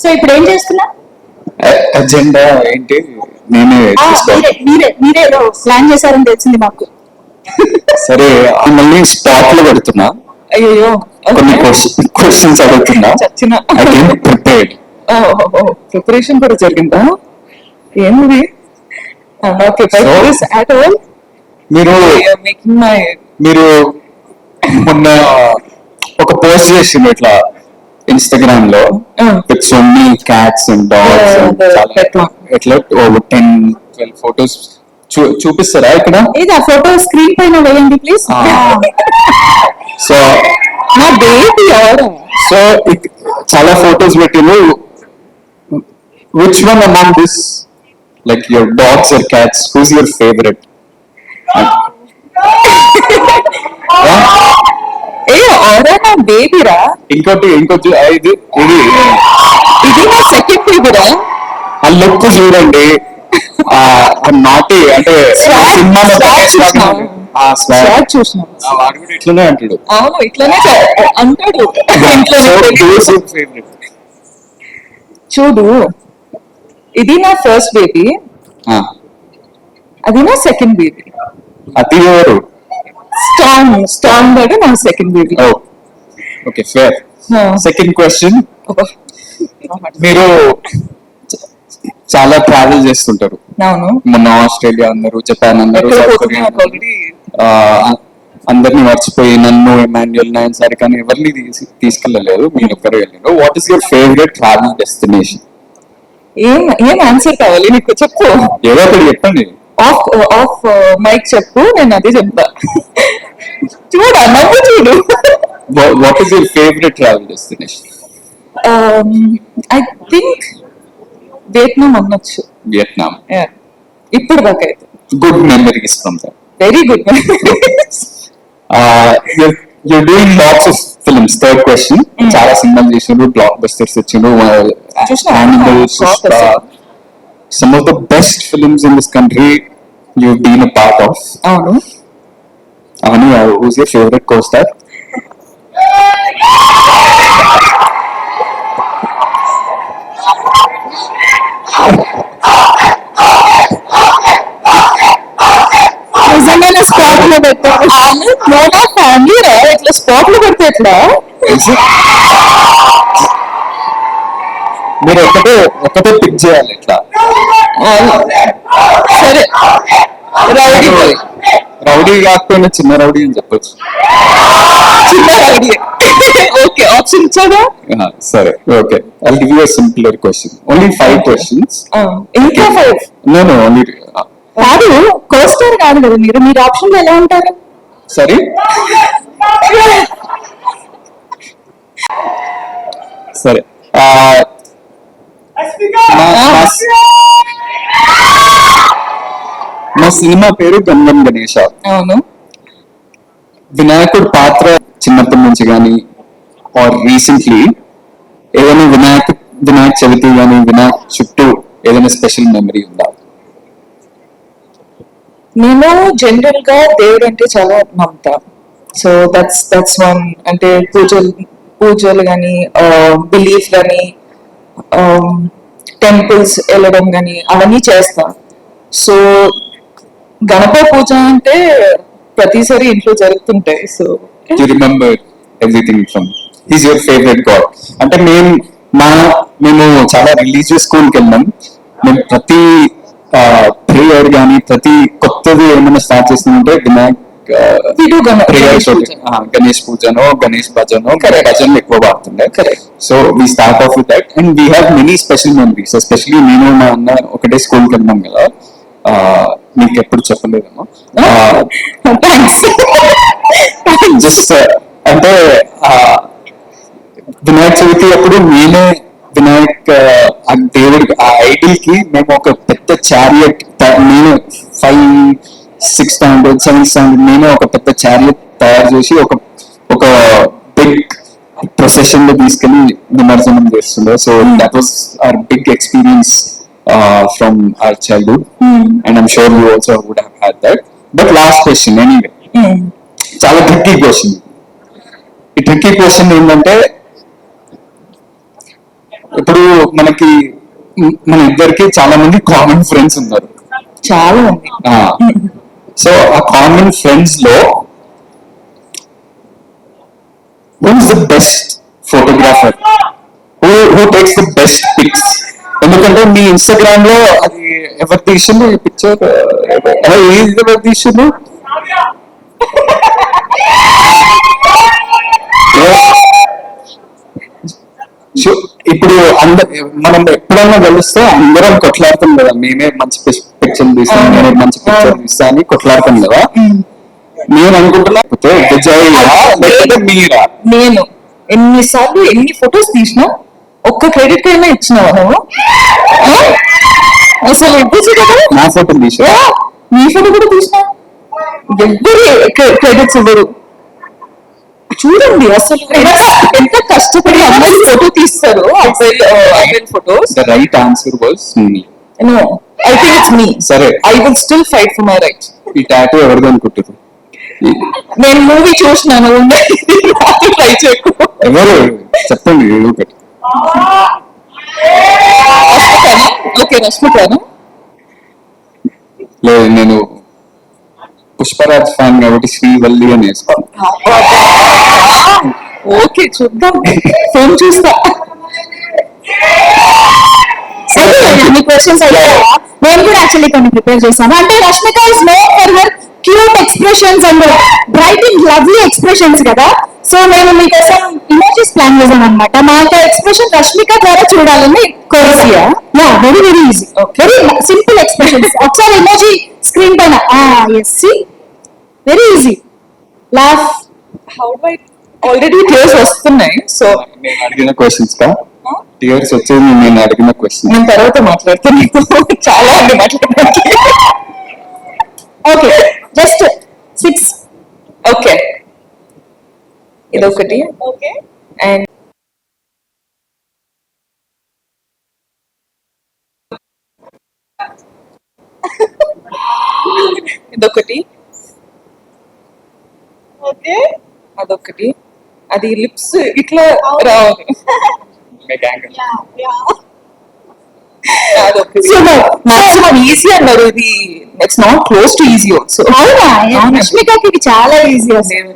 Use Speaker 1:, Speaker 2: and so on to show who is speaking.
Speaker 1: So ఇప్పుడు ఏం చేస్తున్నా?
Speaker 2: అజెండా ఏంటి? నేనే
Speaker 1: మీరే ప్లాన్ చేశారని తెలిసింది మాకు.
Speaker 2: సరే, మళ్ళీ స్పాట్ లో పెడుతున్నా.
Speaker 1: అయ్యో,
Speaker 2: కొన్ని క్వశ్చన్స్ అడుగుతున్నా.
Speaker 1: చచ్చిన
Speaker 2: ప్రిపేర్డ్.
Speaker 1: ప్రిపరేషన్ కూడా జరిగిందా? ఏమి అట్ ఆల్.
Speaker 2: మీరు మొన్న ఒక పోస్ట్ చేసిండ్రు ఇట్లా ఇన్స్టాగ్రామ్ లో with so many cats and dogs ఎట్లా 10-12 ఫోటోస్ చూపిస్తారా ఇక్కడ?
Speaker 1: ఇది ఆ ఫోటో స్క్రీన్ పైన వేయండి ప్లీజ్.
Speaker 2: సో
Speaker 1: నా బేబీ
Speaker 2: సో చాలా ఫోటోస్ పెట్టిండ్రు. Which one among this, like your dogs or cats, who's your favourite?
Speaker 1: నా బేబీరా.
Speaker 2: ఇంకోటి ఇది
Speaker 1: ఇది నా సెకండ్ బేబీరా.
Speaker 2: ఆ లుక్ చూడండి, నాటి అంటే సినిమాలో
Speaker 1: చూసిన
Speaker 2: వాడు కూడా ఇట్లనే అంటాడు.
Speaker 1: అవును, ఇట్లనే అంటాడు. చూడు, ఇది నా ఫస్ట్ బేబీ, అది నా సెకండ్ బేబీ.
Speaker 2: అది ఎవరు?
Speaker 1: స్టాంగ్ అంటే నా second baby.
Speaker 2: Okay, fair. Second question, మీరు చాలా ట్రావెల్ చేస్తుంటారు.
Speaker 1: అవును.
Speaker 2: మొన్న ఆస్ట్రేలియా అన్నారు, జపాన్ అన్నారు, సౌత్ కొరియా అందరినీ మర్చిపోయి నన్ను, ఎమాన్యుయల్, నాయన్ సార్ కానీ ఎవరిని తీసుకెళ్ళలేదు, మీరు ఒక్కరే వెళ్ళారు. What is your favourite travel destination?
Speaker 1: ఏం ఆన్సర్ కావాలి నీకు? చెప్పు,
Speaker 2: ఏదో ఒకటి చెప్పండి.
Speaker 1: ఆఫ్ మైక్ చెప్పు, నేను అదే చెప్తా. చూడు, నవ్వు చూడు.
Speaker 2: What is your favourite travel destination?
Speaker 1: I think Vietnam అనొచ్చు.
Speaker 2: వియత్నాం.
Speaker 1: ఇప్పుడు దాకా అయితే
Speaker 2: good memories from that.
Speaker 1: Very good.
Speaker 2: You're doing lots of films. Third question. చాలా సినిమాలు చేసిండ్రు, బ్లాక్ బస్టర్స్ వచ్చిండ్రు. Some of the best films in this country you've been a part of.
Speaker 1: అవును.
Speaker 2: Who's your favorite co-star?
Speaker 1: నిజంగానే spot లో పెట్టాను. నా family రా, ఇట్లా స్పాట్ లో పెడితే ఎట్లా?
Speaker 2: మీరు ఒకటే పిక్ చేయాలి ఇట్లా.
Speaker 1: సరే,
Speaker 2: రౌడీ కాకపోయినా చిన్న రౌడీ అని చెప్పొచ్చు.
Speaker 1: చిన్న రౌడీ. ఓకే, ఆప్షన్ ఇచ్చాగా.
Speaker 2: సరే, okay. I'll give you a simpler question. Only 5 questions.
Speaker 1: ఇంకా 5?
Speaker 2: No, only.
Speaker 1: కాదు, కోస్టర్ కాదు కదా మీరు ఆప్షన్ ఎలా ఉంటారు?
Speaker 2: సరే, సరే. మా సినిమా పేరు గంగం గణేష.
Speaker 1: అవును.
Speaker 2: వినాయకుడు పాత్ర చిన్నప్పటి నుంచి కానీ ఆర్ రీసెంట్లీ ఏదైనా వినాయక చవితి కానీ వినాయక చుట్టూ ఏదైనా స్పెషల్ మెమరీ ఉందా?
Speaker 1: నేను జనరల్ గా దేవుడు అంటే చాలా నమ్ముతా. So that's one. అంటే పూజలు కానీ, బిలీఫ్ కానీ, టెంపుల్స్ వెళ్ళడం కానీ అవన్నీ చేస్తా. సో గణపతి పూజ అంటే ప్రతిసారి ఇంట్లో జరుగుతుంటాయి. So
Speaker 2: you remember everything from his your favourite God. అంటే మేము చాలా రిలీజియస్ స్కూల్కి వెళ్ళాం. మేము ప్రతి ప్రేయర్ కానీ ప్రతి కొత్తది ఏమైనా స్టార్ట్ చేస్తుంటే గణేష్ పూజనో, గణేష్ భజనో, భజనలు ఎక్కువ పాడుతుండే. So we start off with that and we have many special memories. Especially నేను మా అన్న ఒకటే స్కూల్కి వెళ్ళాం కదా, మీకు ఎప్పుడు చెప్పలేదేమో. జస్ట్ అంటే వినాయక చవితి అప్పుడు నేనే దేవుడి ఆ ఐడిల్ కి మేము ఒక పెద్ద చారియట్, నేను 5-6 standard 7th standard నేనే ఒక పెద్ద చారియట్ తయారు చేసి ఒక బిగ్ ప్రొసెషన్ లో తీసుకెళ్లి నిమజ్జనం చేస్తుండే. So that was our big experience from our childhood, and I'm sure you also would have had that. But last question anyway. చాలా ట్రిక్కీ క్వశ్చన్. ఈ ట్రిక్కీ క్వశ్చన్ ఏంటంటే, ఇప్పుడు మనకి మన ఇద్దరికి చాలా మంది కామన్ ఫ్రెండ్స్ ఉన్నారు.
Speaker 1: చాలా ఉంది.
Speaker 2: సో ఆ కామన్ ఫ్రెండ్స్ లో who is the best photographer? Who takes the best pics? ఎందుకంటే మీ ఇన్స్టాగ్రామ్ లో అది ఎవరు తీసిండు ఈ పిక్చర్, ఎవరు తీసిండు? సో ఇప్పుడు మనం ఎప్పుడైనా కలిస్తే అందరం కొట్లాడుతాం కదా, మేమే మంచి పిక్చర్ తీస్తాం, నేనే మంచి పిక్చర్ తీస్తా అని కొట్లాడతాం కదా. నేను అనుకుంటున్నా విజయ్ లేకపోతే మీరా?
Speaker 1: నేను ఎన్నిసార్లు ఎన్ని ఫొటోస్ తీసినా ఒక్క క్రెడిట్ అయినా ఇచ్చినావా నువ్వు? అసలు ఇవ్వచ్చు కదా.
Speaker 2: నా ఫోటో తీసా,
Speaker 1: నీ ఫోటో కూడా తీసినా, ఎవ్వరు క్రెడిట్స్ ఇవ్వరు. చూడండి అసలు ఎంత కష్టపడి అమ్మాయి ఫోటో తీస్తారు, అబ్బాయి photos.
Speaker 2: The right answer was me.
Speaker 1: No, I think it's me.
Speaker 2: సరే,
Speaker 1: I will still fight for my right.
Speaker 2: ఈ టాటూ ఎవరిది అనుకుంటారు?
Speaker 1: నేను మూవీ చూసినాను, ట్రై చేయకు.
Speaker 2: ఎవరు చెప్పండి ఏదో ఒకటి.
Speaker 1: ఓకే, రష్మికాను.
Speaker 2: లేదు, నేను పుష్పరాజ్ ఫ్యాన్ కాబట్టి శ్రీవల్లి అని వేసుకోను.
Speaker 1: ఓకే, చూద్దాం, ఫోన్ చూస్తా.
Speaker 3: మీ క్వశ్చన్స్ అయితే నేను కూడా యాక్చువల్లీ కొన్ని ప్రిపేర్ చేశాను. అంటే Rashmika is known for her cute expressions and bright and lovely expressions కదా. సో నేను మీకోసం ఇమోజీస్ ప్లాన్ చేశాను అనమాట. మా యొక్క ఎక్స్ప్రెషన్ రష్మిక ద్వారా చూడాలని కోరియా. Yeah, very very easy, very simple expressions. ఒకసారి ఇమోజీ స్క్రీన్ పైన. Yes, see, very easy. Laugh.
Speaker 1: How do I already tears వస్తున్నాయి. సో
Speaker 2: నేను అడిగిన క్వశ్చన్స్ కా టీయర్స్ వచ్చేది నేను అడిగిన క్వశ్చన్.
Speaker 1: నేను తర్వాత మాట్లాడుతాను, చాలా ఉంది మాట్లాడడానికి.
Speaker 3: Okay, just 6.
Speaker 1: ఓకే, ఇదొకటి. ఓకే, అండ్ ఇదొకటి. ఓకే, అదొకటి. అది లిప్స్ ఇట్లా రావాలి. అదొకటి. మాక్సిమం ఈజీ అన్నారు, ఇది it's not close to easy also.
Speaker 3: అవునా, రష్మికకి ఇది చాలా ఈజీ అసలు.